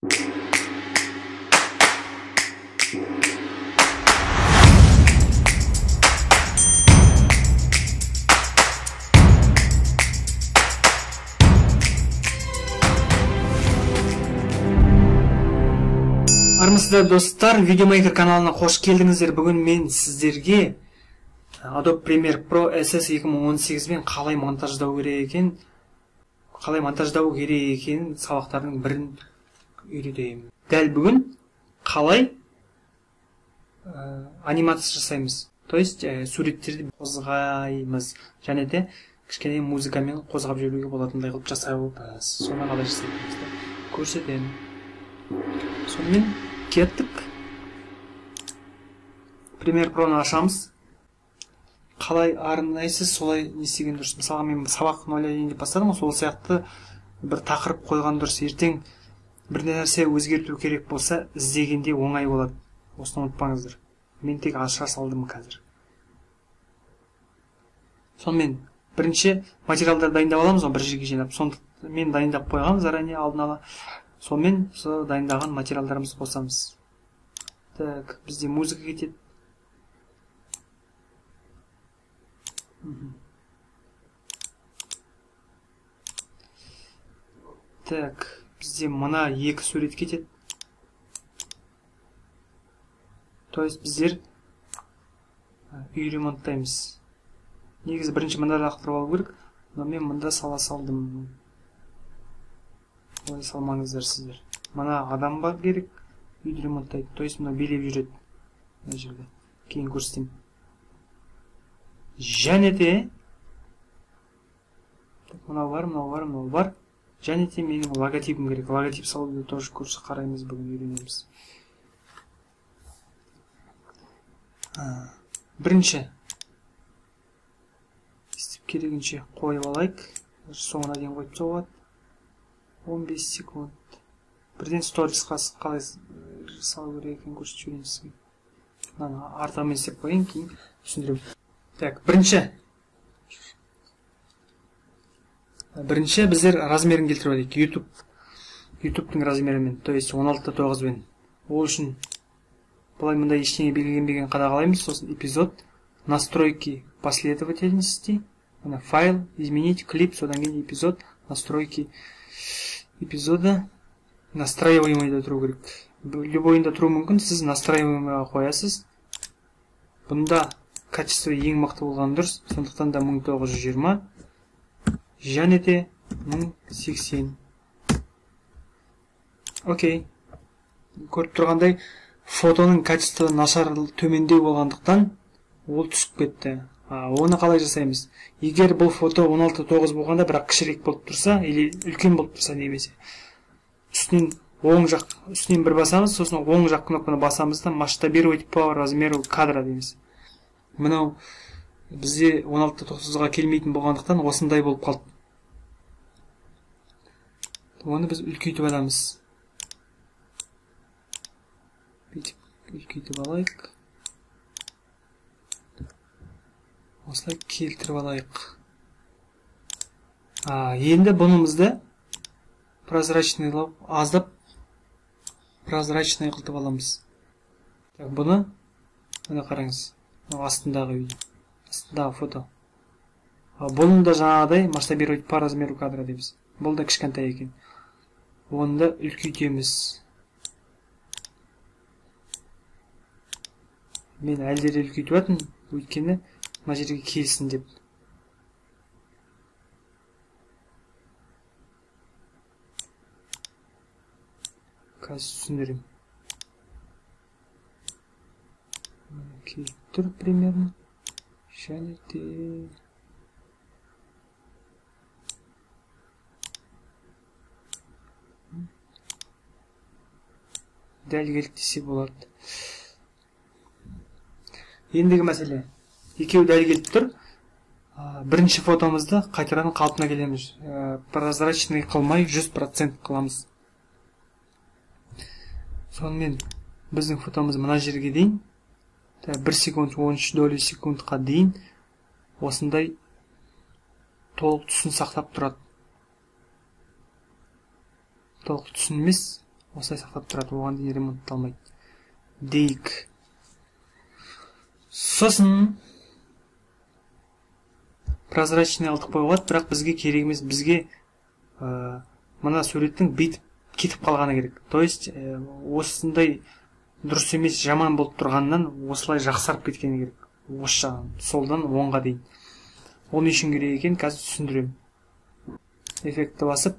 Армысыздар достар, Видеомейкер каналына қош келдіңіздер. Бүгін мен сіздерге Adobe Premiere Pro SS 2018 мен қалай монтаждау керек екен сабақтардың бірін үйретейін. Дәл бүгін қалай анимация жасаймыз. То есть суреттерді қозғаймыз және де кішкене музыкамен қозғап жіберуге болатындай қылып жасаймыз. Соны қалай жасайтынымызды көрсетемін. Сонымен кеттік. Premiere Pro'ны ашамыз. Қалай арнайсыз солай не істеген дұрыс. Мысалға мен сабақ ойлайын деп бастадым, сол сияқты бір тақырып қойған дұрыс. Ертең бір нәрсе өзгерту керек болса, іздегенде оңай болады. Осыны ұмытпаңыздар. Мен тек аша салдым қазір. Сонымен бірінші материалдар дайындап аламыз, бір жерге жинап. Мен дайындап қойғам заранее алдын ала. Сонымен дайындаған материалдарымызды қосамыз. Так, бізде музыка кетеді. Так, бізде мына екі сурет кетеді. То есть біздер үй ремонттаймыз. Негізі бірінші мында лақтырып алу керек, но мен мында сала салдым. Олай салмаңыздар сіздер. Мына адам бар керек, үйді ремонттайды. То есть мына билеп жүреді. Мына жерде. Кейін көрсетейін. Және де мынау бар. Және де менің логотипім керек. Логотип салуды тоже көрші қараймыз, бүгін үйренеміз. Бірінші істеп керегінше қойып алайық. Соңына дейін қойып болады. 15 секунд. Бірден сторисқа қалай салу керек екенін көрсетіп жіберейін сізге. Мынаны артымен істеп қойын, кейін түсіндіремін. Так, бірінші біздер размерін келтіріп алайық. YouTube'тың размерімен, то есть 16:9 бен. Ол үшін бұлай мында ештеңе белгіленбеген қадағалаймыз. Сосын эпизод, настройки последовательности, файл, изменить, клип, содан кейін эпизод, настройки эпизода настраиваемыйда тұру керек. Любойында тұру мүмкін, сіз настраиваемыйға қоясыз. Бұнда качество ең мықты болған дұрыс, сондықтан да 1920 және де 1080. Окей. Көріп тұрғандай, фотоның качество нашар төмендеу болғандықтан ол түсіп кетті. Оны қалай жасаймыз? Егер бұл фото 16:9 болғанда, бірақ кішірек болып тұрса, или үлкен болып тұрса немесе, үстінен бір басамыз, сосын оң жақ кнопканы басамыз да масштабировать по размеру кадра дейміз. Мынау бізде 16:9-ға келмейтін болғандықтан осындай болып қалды. Оны біз үлкейтіп аламыз. Үлкейтіп алайық. Осылай келтіріп алайық. Енді бұнымызды аздап прозрачный қылтып аламыз. Бұны қараңыз. Астындағы видео. Астындағы фото. Бұны да жаңағыдай масштабировать по размеру кадра дейміз. Бұл да кішкентай екен. Оны да үлкейтеміз. Мен әлдері үлкейтіп атын, өйткені мына жерге келсін деп. Қазір түсіндірем. Келіп тұр примерно. Және де... Дәл келді десе болады. Ендігі мәселе. Екеу дәл келіп тұр. Бірінші фотомызды қайтадан қалпына келеміз. Прозрачный қылмай 100% қыламыз. Сонымен біздің фотомыз мына жерге дейін 1 секунд 13 доли секундқа дейін осындай толық түсін сақтап тұрады. Толық түсін емес, осылай сақтап тұрады, оған дейін ремонтталмайды дейік. Сосын прозрачный алдық қоюға болады, бірақ бізге керек емес, бізге мына суреттің бетіп кетіп қалғаны керек. То есть осындай дұрыс емес, жаман болып тұрғаннан осылай жақсарып кеткені керек. Осы жағын, солдан оңға дейін. Ол не үшін керек екен, қазір түсіндіремін. Эффектті басып,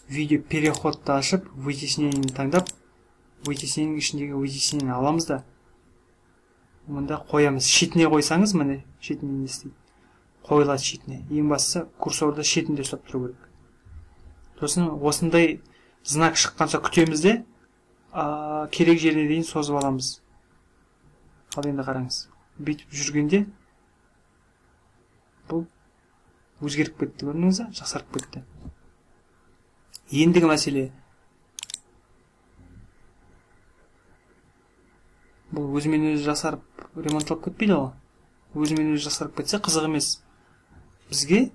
видео переходты ашып, вытеснениені таңдап, вытесненің ішіндегі вытеснениені аламыз да, мұнда қоямыз. Шетіне қойсаңыз, міне, шетіне не істейді? Қойылады шетіне. Ең бастысы курсорды шетінде ұстап тұру керек. Сосын осындай знак шыққанша күтеміз де, керек жеріне дейін созып аламыз. Ал енді қараңыз. Бүйтіп жүргенде бұл өзгеріп кетті, көрдіңіз бе? Жақсарып кетті. Ендігі мәселе, бұл өзімен өзі жақсарып ремонтталып кетпейді ғой. Өзімен өзі жақсарып кетсе қызық емес. Бізге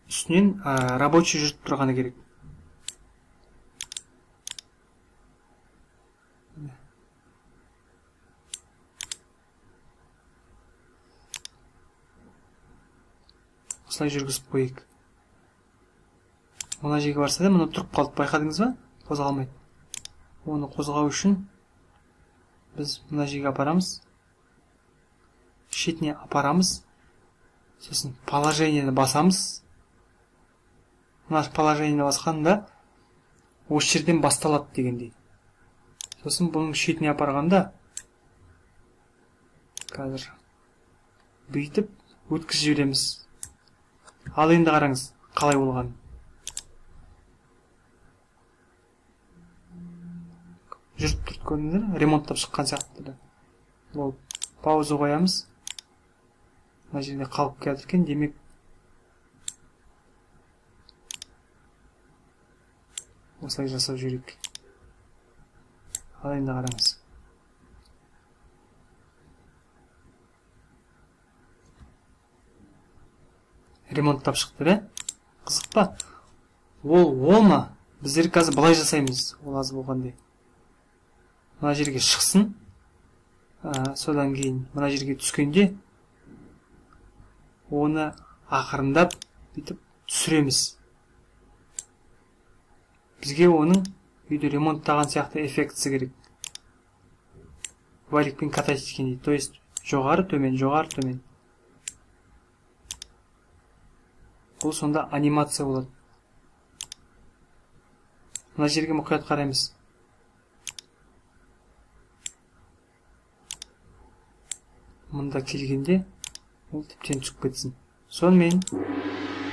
үстінен рабочий жүріп тұрғаны керек. Осылай жүргізіп қойық. Мына жерге барса да, мұны тұрып қалып, байқадыңыз ба? Қозғалмайды. Оны қозғау үшін біз мына жерге апарамыз. Шетіне апарамыз. Сосын положениені басамыз. Мына положениені басқанда осы жерден басталады дегендей. Сосын бұның шетіне апарғанда қазір бүйтіп өткізіп жібереміз. Ал енді қараңыз, қалай болған. Жүріп тұрды, көрдіңіздер ме? Ремонттап шыққан сияқты. Ол пауза қоямыз. Мына жерде қалып келді екен, демек осылай жасап жүрейік. Ал енді қараңыз. Ремонттап шықты, бе? Қызық па? Ол ма? Біздер қазір былай жасаймыз, ол аз болғандай. Мына жерге шықсын. Содан кейін мына жерге түскенде оны ақырындап бүйтіп түсіреміз. Бізге оның үйде ремонттаған сияқты эффектісі керек. Валикпен катать еткендей. То есть жоғары төмен, жоғары төмен. Бұл сонда анимация болады. Мына жерге мұқият қараймыз. Мұнда келгенде ол тіптен түсіп кетсін. Сонымен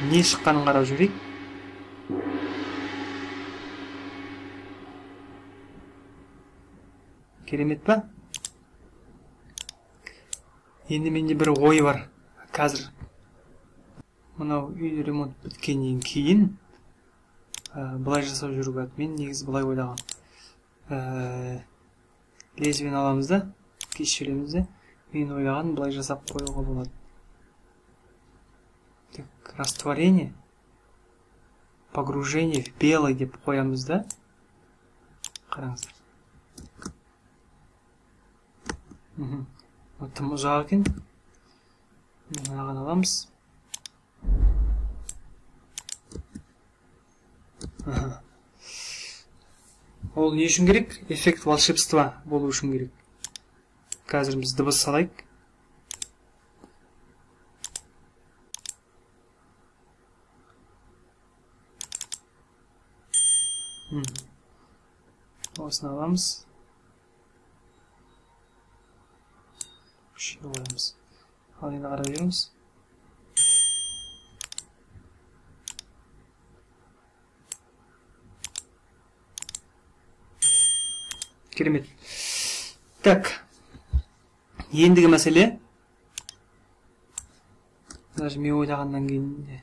не шыққанын қарап жүрейік. Керемет па? Енді менде бір ой бар. Қазір мынау үй ремонт біткеннен кейін былай жасап жүру керек. Мен негізі былай ойлаған. Лезвиені аламыз да, кесіп да. Мен ойлаған былай жасап қоюға болады. Так, растворение, погружение в белый деп қоямыз да. Қараңыздар. Тым ұзақ екен. Мынаған аламыз. Ол не үшін керек? Эффект волшебства болу үшін керек. Қазір біз дыбыс салайық. Осыны аламыз. Қоямыз. Ал енді қарап жүрміз. Керемет. Так. Ендігі мәселе. Даже мен ойлағаннан кейін.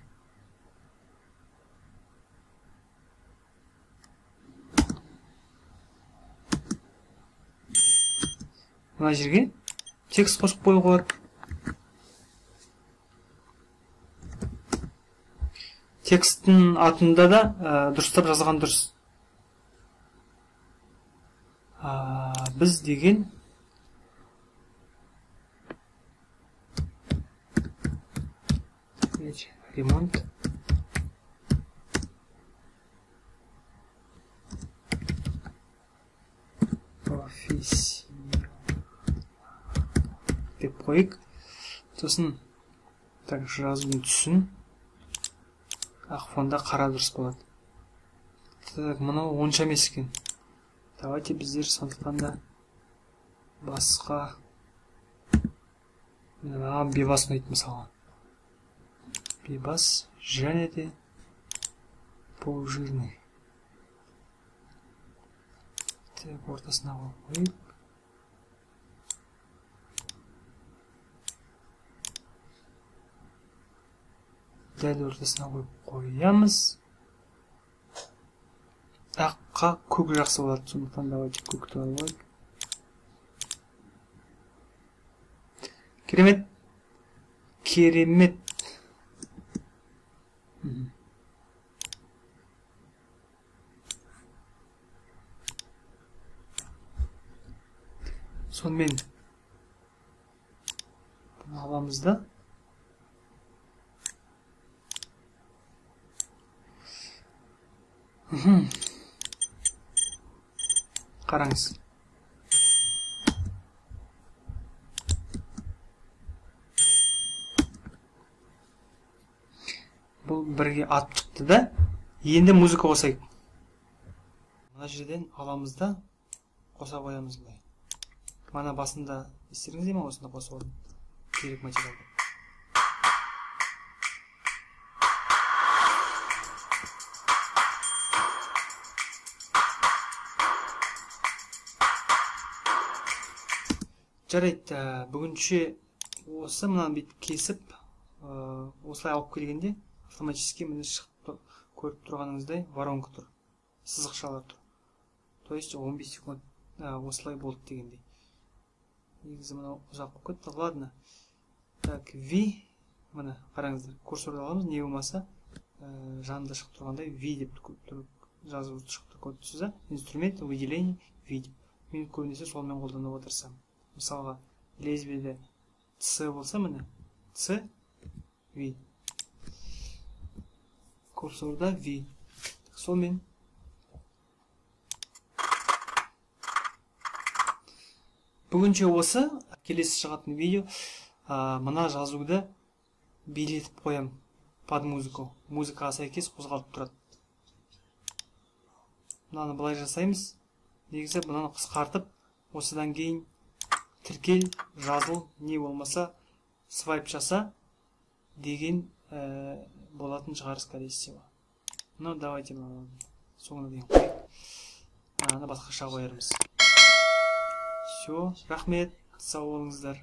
Мына жерге текст қосып қоюға бар. Тексттің атында да дұрыстап жазған дұрыс. Біз деген ремонт деп қойық. Сосын так жазудың түсін ақ фонда қара дұрыс болады. Так, мынау онша емес екен. Давайте біздер сондықтан да басқа маған бейбас ұнайды мысалы. Бейбас және де полужирный. Так, ортасына қойып. Дәл ортасына қоямыз. Аққа көк жақсы болады, сондықтан давайте көкті алайық. Керемет. Керемет. Сонымен аламыз да. Қараңыз. Бұл бірге атып шықты да. Енді музыка қосайық. Мына жерден аламыз да қоса қоямыз былай. Мана басында естеріңізде ме осында қосып алдым керек материалды. Жарайды, бүгінше осы мынаны бүйтіп кесіп, осылай алып келгенде автоматически міне шығып көріп тұрғаныңыздай воронка тұр, сызықшалар тұр. То есть 15 секунд осылай болды дегендей. Негізі мынау ұзақ болып кетті. Ладно. Так, V, міне қараңыздар, курсорды аламыз, не болмаса жанында шығып тұрғандай V деп жазып шығып тұрсыз, инструмент выделение V деп. Мен көбінесе солмен қолданып отырсам. Мысалға, лезвиеде C болса міне, C, V. Курсорда V. Сонымен бүгінше осы, келесі шығатын видео, мына жазуды билетіп қоям под музыку. Музыкаға сәйкес қозғалып тұрады. Мынаны былай жасаймыз. Негізі мынаны қысқартып, осыдан кейін тіркел, жазыл, не болмаса свайп жаса деген болатын шығар, скорее всего. Ну, давайте соңына дейін қойып, басқаша қоярмыз. Все, рахмет, сау болыңыздар.